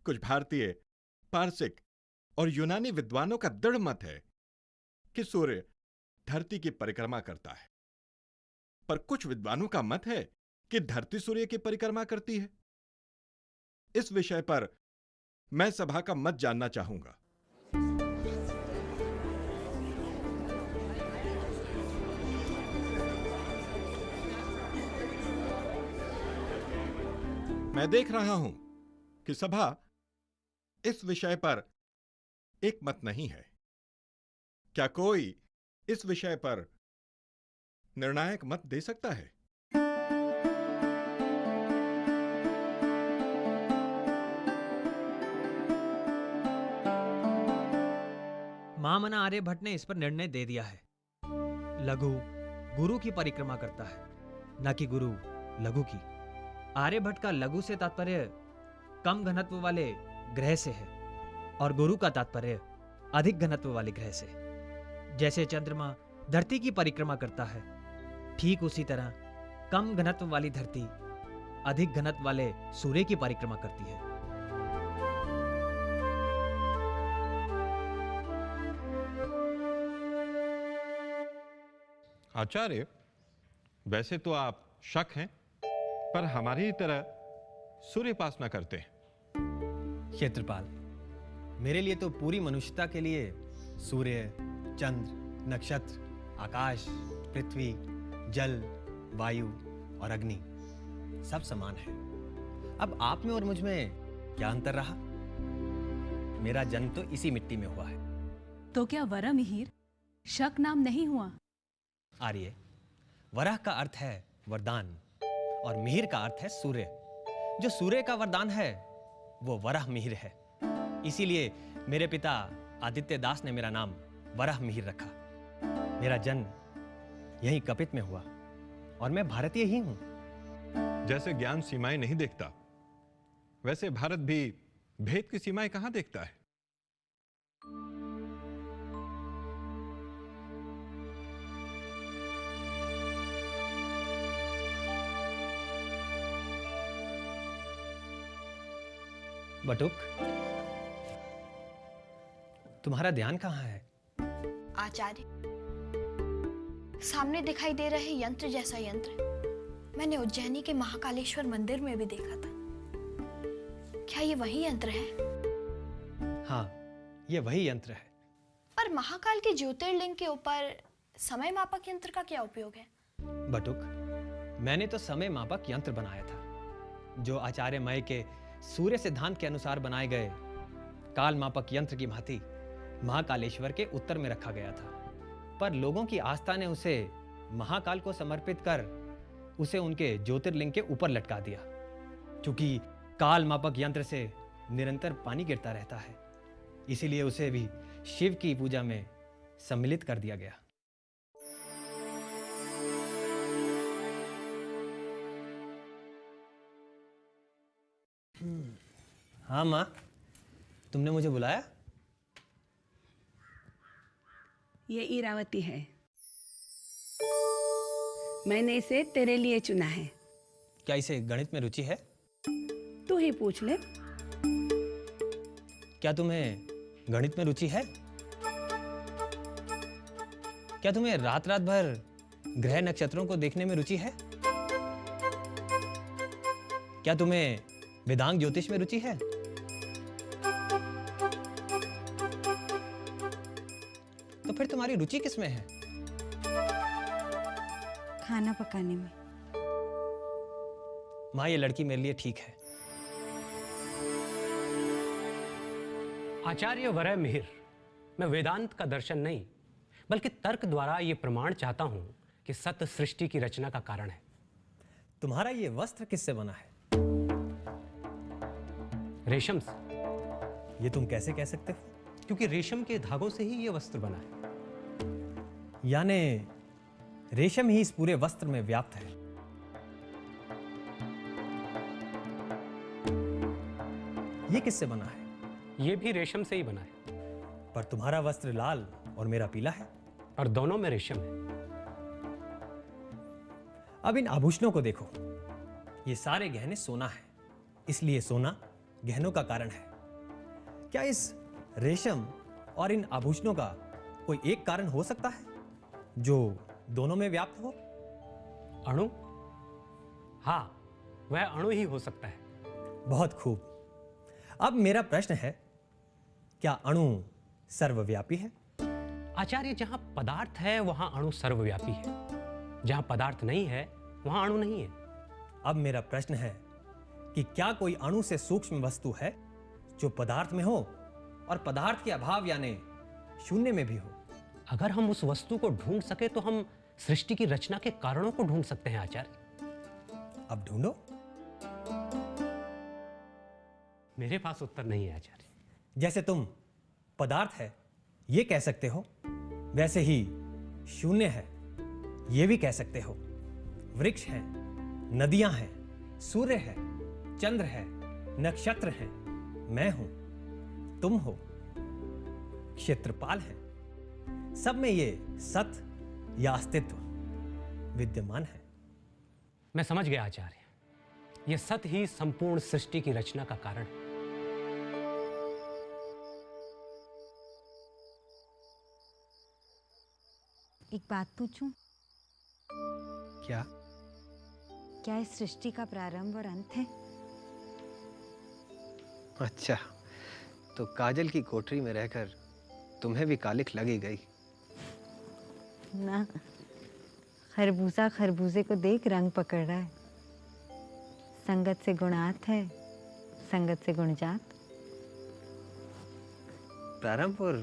कुछ भारतीय, पारसिक और यूनानी विद्वानों का दृढ़ मत है कि सूर्य धरती की परिक्रमा करता है, पर कुछ विद्वानों का मत है कि धरती सूर्य की परिक्रमा करती है। इस विषय पर मैं सभा का मत जानना चाहूंगा। मैं देख रहा हूं कि सभा इस विषय पर एक मत नहीं है। क्या कोई इस विषय पर निर्णायक मत दे सकता है? महामना आर्यभट्ट ने इस पर निर्णय दे दिया है। लघु गुरु की परिक्रमा करता है, न कि गुरु लघु की। आर्यभट्ट का लघु से तात्पर्य कम घनत्व वाले ग्रह से है और गुरु का तात्पर्य अधिक घनत्व वाले ग्रह से। जैसे चंद्रमा धरती की परिक्रमा करता है, ठीक उसी तरह कम घनत्व वाली धरती अधिक घनत्व वाले सूर्य की परिक्रमा करती है। आचार्य, वैसे तो आप शक हैं, पर हमारी ही तरह सूर्योपासना करते हैं। क्षेत्रपाल, मेरे लिए तो पूरी मनुष्यता के लिए सूर्य, चंद्र, नक्षत्र, आकाश, पृथ्वी, जल, वायु और अग्नि सब समान है। अब आप में और मुझ में क्या अंतर रहा? मेरा जन्म तो इसी मिट्टी में हुआ है। तो क्या वरह मिहिर शक नाम नहीं हुआ? आर्य, वरह का अर्थ है वरदान और मिहिर का अर्थ है सूर्य। जो सूर्य का वरदान है वो वरह मिहिर है। इसीलिए मेरे पिता आदित्य दास ने मेरा नाम वरह मिहिर रखा। मेरा जन्म यहीं कपित में हुआ और मैं भारतीय ही हूं। जैसे ज्ञान सीमाएं नहीं देखता, वैसे भारत भी भेद की सीमाएं कहां देखता है? बटुक, तुम्हारा ध्यान कहाँ है? आचार्य, सामने दिखाई दे रहे यंत्र जैसा यंत्र मैंने उज्जैनी के महाकालेश्वर मंदिर में भी देखा था। क्या ये वही यंत्र है? हाँ, ये वही यंत्र है। पर महाकाल के ज्योतिर्लिंग के ऊपर समय मापक यंत्र का क्या उपयोग है? बटुक, मैंने तो समय मापक यंत्र बनाया था, जो आचार्य मय के सूर्य सिद्धांत के अनुसार बनाए गए काल मापक यंत्र की भांति महाकालेश्वर के उत्तर में रखा गया था। पर लोगों की आस्था ने उसे महाकाल को समर्पित कर उसे उनके ज्योतिर्लिंग के ऊपर लटका दिया। क्योंकि काल मापक यंत्र से निरंतर पानी गिरता रहता है, इसीलिए उसे भी शिव की पूजा में सम्मिलित कर दिया गया। हाँ माँ, तुमने मुझे बुलाया? ये इरावती है, मैंने इसे तेरे लिए चुना है। क्या इसे गणित में रुचि है? तू ही पूछ ले। क्या तुम्हें गणित में रुचि है? क्या तुम्हें रात रात भर ग्रह नक्षत्रों को देखने में रुचि है? क्या तुम्हें वेदांग ज्योतिष में रुचि है? तो फिर तुम्हारी रुचि किसमें है? खाना पकाने में। माँ, ये लड़की मेरे लिए ठीक है। आचार्य वरह मिहिर, मैं वेदांत का दर्शन नहीं बल्कि तर्क द्वारा ये प्रमाण चाहता हूं कि सत्य सृष्टि की रचना का कारण है। तुम्हारा ये वस्त्र किससे बना है? रेशम से। ये तुम कैसे कह सकते हो? क्योंकि रेशम के धागों से ही ये वस्त्र बना है। यानी रेशम ही इस पूरे वस्त्र में व्याप्त है। ये किससे बना है? ये भी रेशम से ही बना है। पर तुम्हारा वस्त्र लाल और मेरा पीला है। और दोनों में रेशम है। अब इन आभूषणों को देखो, ये सारे गहने सोना है, इसलिए सोना गहनों का कारण है। क्या इस रेशम और इन आभूषणों का कोई एक कारण हो सकता है जो दोनों में व्याप्त हो? अणु? हाँ, वह अणु ही हो सकता है। बहुत खूब। अब मेरा प्रश्न है, क्या अणु सर्वव्यापी है? आचार्य, जहां पदार्थ है वहां अणु सर्वव्यापी है, जहां पदार्थ नहीं है वहां अणु नहीं है। अब मेरा प्रश्न है कि क्या कोई अणु से सूक्ष्म वस्तु है जो पदार्थ में हो और पदार्थ के अभाव यानी शून्य में भी हो? अगर हम उस वस्तु को ढूंढ सके तो हम सृष्टि की रचना के कारणों को ढूंढ सकते हैं आचार्य। अब ढूंढो। मेरे पास उत्तर नहीं है आचार्य। जैसे तुम पदार्थ है ये कह सकते हो, वैसे ही शून्य है ये भी कह सकते हो। वृक्ष हैं, नदियां हैं, सूर्य है, चंद्र है, नक्षत्र हैं, मैं हूं, तुम हो, क्षेत्रपाल है। सब में ये सत या अस्तित्व विद्यमान है। मैं समझ गया आचार्य, यह सत ही संपूर्ण सृष्टि की रचना का कारण है। एक बात पूछूं? क्या? क्या इस सृष्टि का प्रारंभ और अंत है? अच्छा, तो काजल की कोठरी में रहकर तुम्हें भी कालिख लगी गई। ना, खरबूजा खरबूजे को देख रंग पकड़ रहा है। संगत से गुणात है, संगत से गुणजात। प्रारंभ और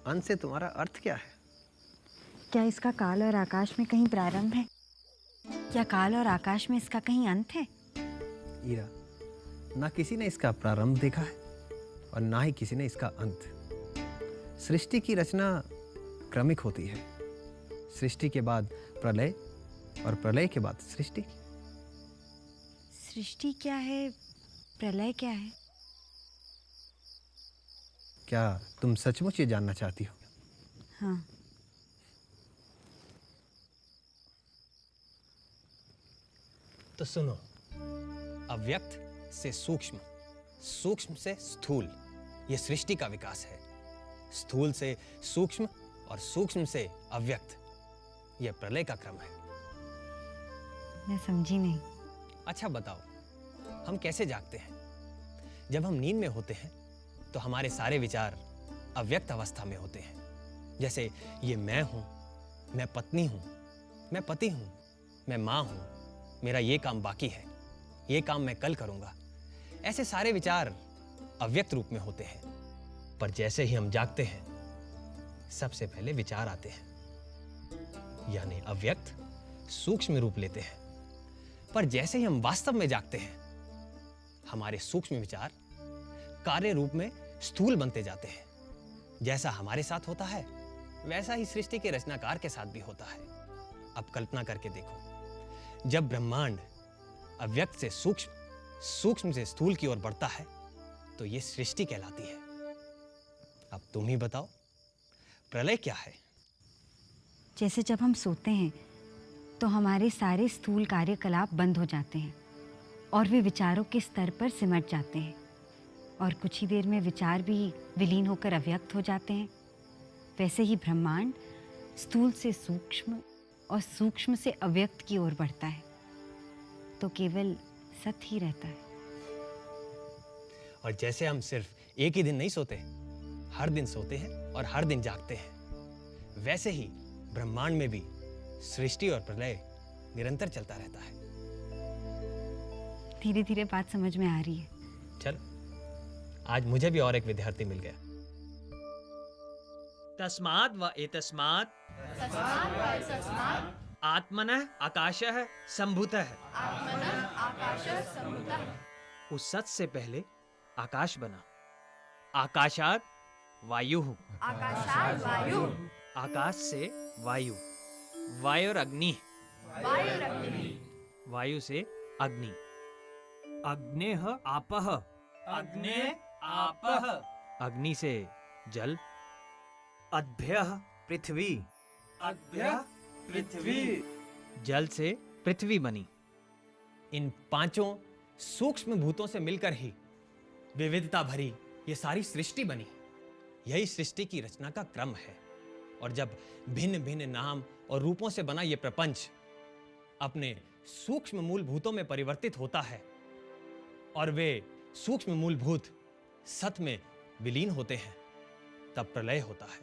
अंत से तुम्हारा अर्थ क्या है? क्या इसका काल और आकाश में कहीं प्रारंभ है? क्या काल और आकाश में इसका कहीं अंत है? ईरा, ना किसी ने इसका प्रारंभ देखा है और ना ही किसी ने इसका अंत। सृष्टि की रचना क्रमिक होती है। सृष्टि के बाद प्रलय और प्रलय के बाद सृष्टि। सृष्टि क्या है, प्रलय क्या है? क्या तुम सचमुच ये जानना चाहती हो? हाँ। तो सुनो, अव्यक्त से सूक्ष्म, सूक्ष्म से स्थूल, यह सृष्टि का विकास है। स्थूल से सूक्ष्म और सूक्ष्म से अव्यक्त, यह प्रलय का क्रम है। मैं समझी नहीं। अच्छा बताओ, हम कैसे जागते हैं? जब हम नींद में होते हैं तो हमारे सारे विचार अव्यक्त अवस्था में होते हैं। जैसे ये मैं हूं, मैं पत्नी हूं, मैं पति हूं, मैं मां हूं, मेरा ये काम बाकी है, ये काम मैं कल करूंगा। ऐसे सारे विचार अव्यक्त रूप में होते हैं। पर जैसे ही हम जागते हैं, सबसे पहले विचार आते हैं, यानी अव्यक्त सूक्ष्म रूप लेते हैं। पर जैसे ही हम वास्तव में जागते हैं, हमारे सूक्ष्म विचार कार्य रूप में स्थूल बनते जाते हैं। जैसा हमारे साथ होता है, वैसा ही सृष्टि के रचनाकार के साथ भी होता है। अब कल्पना करके देखो, जब ब्रह्मांड अव्यक्त से सूक्ष्म, सूक्ष्म से स्थूल की ओर बढ़ता है, तो यह सृष्टि कहलाती है। अब तुम ही बताओ, प्रलय क्या है? जैसे जब हम सोते हैं तो हमारे सारे स्थूल कार्यकलाप बंद हो जाते हैं और वे विचारों के स्तर पर सिमट जाते हैं, और कुछ ही देर में विचार भी विलीन होकर अव्यक्त हो जाते हैं। वैसे ही ब्रह्मांड स्थूल से सूक्ष्म और सूक्ष्म से अव्यक्त की ओर बढ़ता है, तो केवल सत ही रहता है। और जैसे हम सिर्फ एक ही दिन नहीं सोते, हर दिन सोते हैं और हर दिन जागते हैं, वैसे ही ब्रह्मांड में भी सृष्टि और प्रलय निरंतर चलता रहता है। धीरे धीरे बात समझ में आ रही है। चल, आज मुझे भी और एक विद्यार्थी मिल गया। तस्माद् व एतस्मात् आत्मनः आकाशः सम्भूतः। उस सत से पहले आकाश बना। आकाशात् वायुः। आकाश से वायु, वायु और अग्नि, वायु से अग्नि, अग्नेः आपः, अग्नि से जल, अद्भ्यः पृथ्वी, जल से पृथ्वी बनी। इन पांचों सूक्ष्म भूतों से मिलकर ही विविधता भरी ये सारी सृष्टि बनी। यही सृष्टि की रचना का क्रम है। और जब भिन्न भिन्न नाम और रूपों से बना ये प्रपंच अपने सूक्ष्म मूलभूतों में परिवर्तित होता है और वे सूक्ष्म मूलभूत सत में विलीन होते हैं, तब प्रलय होता है।